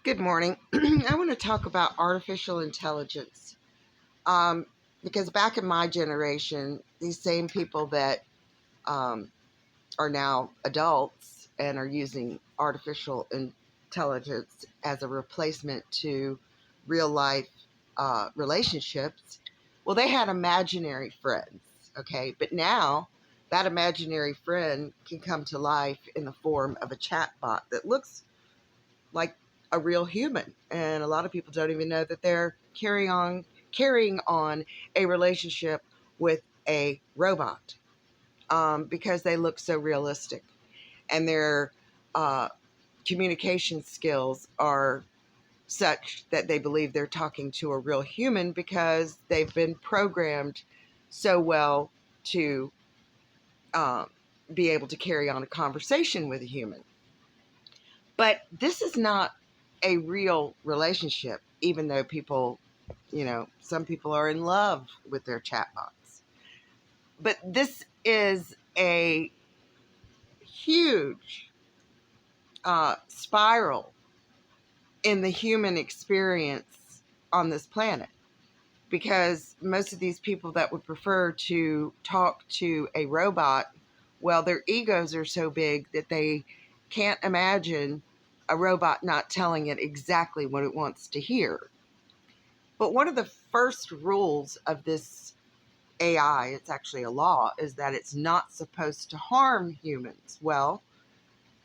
Good morning. I want to talk about artificial intelligence um, because back in my generation, these same people that um, are now adults and are using artificial intelligence as a replacement to real life relationships, well, they had imaginary friends, okay? But now that imaginary friend can come to life in the form of a chatbot that looks like a real human. And a lot of people don't even know that they're carrying on a relationship with a robot because they look so realistic, and their uh, communication skills are such that they believe they're talking to a real human because they've been programmed so well to uh, be able to carry on a conversation with a human. But this is not a real relationship, even though some people are in love with their chatbots. But this is a huge spiral in the human experience on this planet, because most of these people that would prefer to talk to a robot, well, their egos are so big that they can't imagine a robot not telling it exactly what it wants to hear. But one of the first rules of this AI, it's actually a law, is that it's not supposed to harm humans. Well,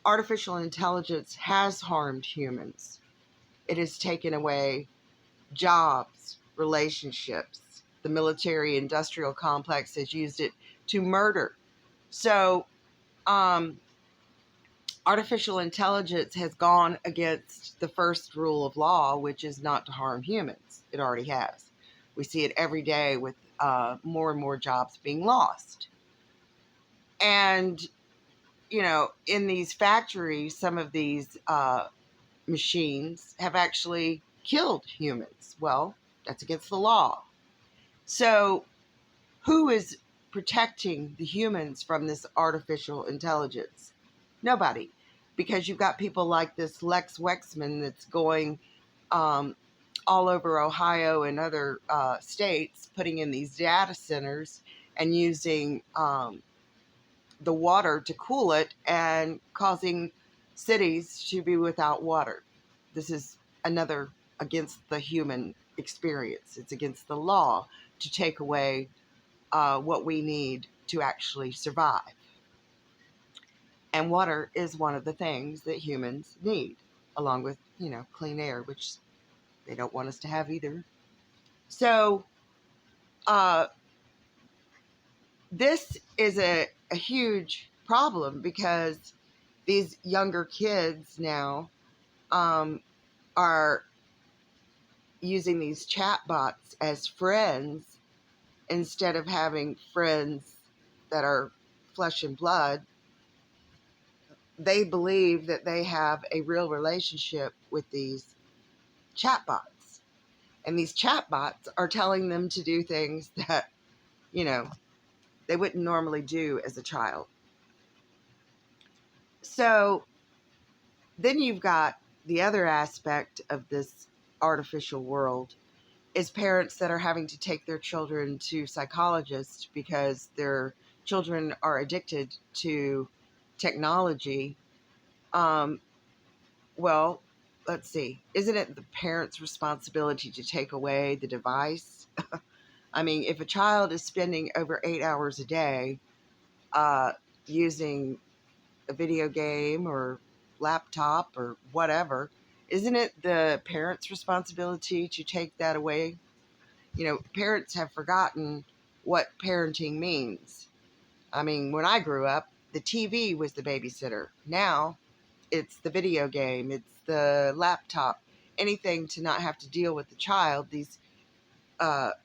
artificial intelligence has harmed humans. It has taken away jobs, relationships. The military industrial complex has used it to murder. So, artificial intelligence has gone against the first rule of law, which is not to harm humans. It already has. We see it every day with more and more jobs being lost. And, in these factories, some of these machines have actually killed humans. Well, that's against the law. So, who is protecting the humans from this artificial intelligence? Nobody. Because you've got people like this Lex Wexman that's going um, all over Ohio and other states, putting in these data centers and using the water to cool it and causing cities to be without water. This is another against the human experience. It's against the law to take away what we need to actually survive. And water is one of the things that humans need, along with, clean air, which they don't want us to have either. So, uh, this is a huge problem because these younger kids now um, are using these chatbots as friends instead of having friends that are flesh and blood. They believe that they have a real relationship with these chatbots. And these chatbots are telling them to do things that, you know, they wouldn't normally do as a child. So then you've got the other aspect of this artificial world is parents that are having to take their children to psychologists because their children are addicted to technology. Um, well, let's see. Isn't it the parent's responsibility to take away the device? I mean, if a child is spending over 8 hours a day uh, using a video game or laptop or whatever, isn't it the parent's responsibility to take that away? Parents have forgotten what parenting means. I mean, when I grew up, the TV was the babysitter. Now it's the video game, it's the laptop, anything to not have to deal with the child. These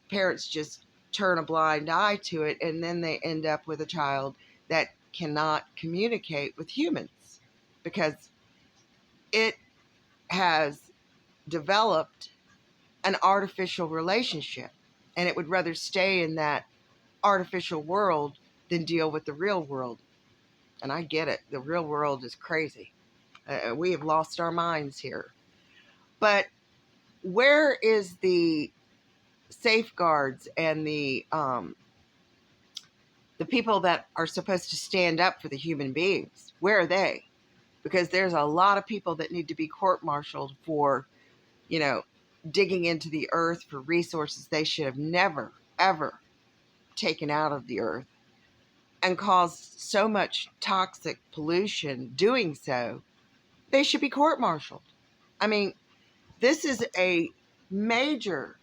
parents just turn a blind eye to it, and then they end up with a child that cannot communicate with humans because it has developed an artificial relationship, and it would rather stay in that artificial world than deal with the real world. And I get it. The real world is crazy. We have lost our minds here. But where is the safeguards and the people that are supposed to stand up for the human beings? Where are they? Because there's a lot of people that need to be court-martialed for, you know, digging into the earth for resources they should have never, ever taken out of the earth, and caused so much toxic pollution doing so. They should be court-martialed. I mean, this is a major,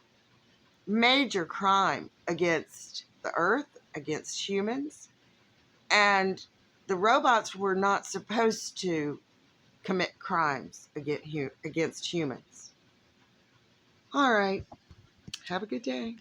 major crime against the earth, against humans, and the robots were not supposed to commit crimes against humans. All right. Have a good day.